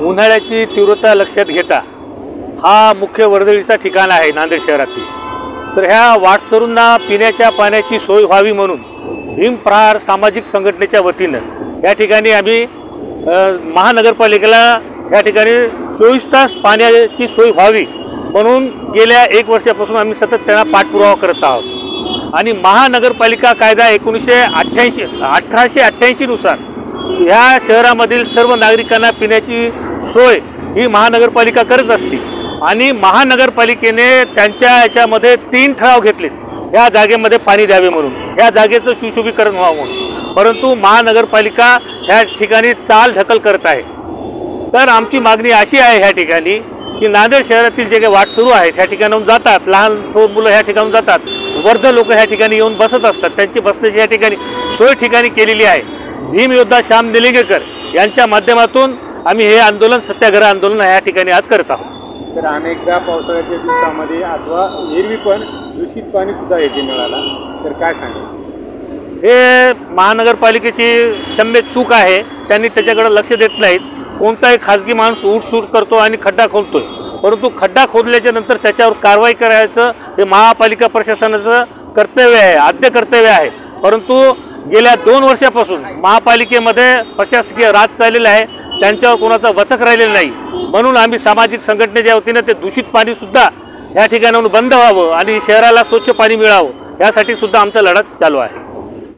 उन्हाळ्याची तीव्रता लक्षात घेता हा मुख्य वर्दळीचा ठिकाण आहे नांदेड शहरातील। तर ह्या वाटसरूंना पिण्याच्या पाण्याची सोय व्हावी म्हणून भीम प्रहार सामाजिक संघटनेच्या वतीनं या ठिकाणी आम्ही महानगरपालिकेला या ठिकाणी 24 तास पाण्याची सोय व्हावी म्हणून गेल्या 1 वर्षापासून आम्ही सतत त्यांना पाठपुरावा करत आहोत। आणि महानगरपालिका कायदा 1888 नुसार ह्या शहरामधील सर्व नागरिकांना पिण्याची सोय ही महानगरपालिका करत असते। आणि महानगरपालिकेने त्यांच्या याच्यामध्ये 3 ठराव घेतले ह्या जागेमध्ये पाणी द्यावे म्हणून, ह्या जागेचं सुशोभीकरण व्हावं म्हणून, परंतु महानगरपालिका ह्या ठिकाणी चाल ढकल करत आहे। तर आमची मागणी अशी आहे ह्या ठिकाणी की नांदेड शहरातील जे काही वाटसरू आहेत ह्या ठिकाणाहून जातात, लहान मुलं ह्या ठिकाणून जातात, वृद्ध लोक ह्या ठिकाणी येऊन बसत असतात, त्यांची बसण्याची या ठिकाणी सोय ठिकाणी केलेली आहे। भीम योद्धा श्याम निलंगेकर यांच्या माध्यमातून आम्ही हे आंदोलन सत्याग्रह आंदोलन ह्या ठिकाणी आज करत आहोत। तर अनेकदा पावसाळ्याच्या दिवसामध्ये अथवा एरवी पण दूषित पाणी सुद्धा येते नळाला, तर काय सांगाल? हे महानगरपालिकेची क्षम्य चूक आहे, त्यांनी त्याच्याकडे लक्ष देत नाहीत। कोणताही खाजगी माणूस उठसूट करतो आणि खड्डा खोदतोय, परंतु खड्डा खोदल्याच्या नंतर त्याच्यावर कारवाई करायचं हे महापालिका प्रशासनाचं कर्तव्य आहे, आद्य कर्तव्य आहे। परंतु गेल्या 2 वर्षापासून महापालिकेमध्ये प्रशासकीय राज चाललेला आहे, त्यांच्यावर कोणाचा वचक राहिलेला नाही। म्हणून आम्ही सामाजिक संघटनेच्या वतीने ते दूषित पाणी सुद्धा या ठिकाणाहून बंद व्हावं आणि शहराला स्वच्छ पाणी मिळावं यासाठी सुद्धा आमचा लढा चालू आहे।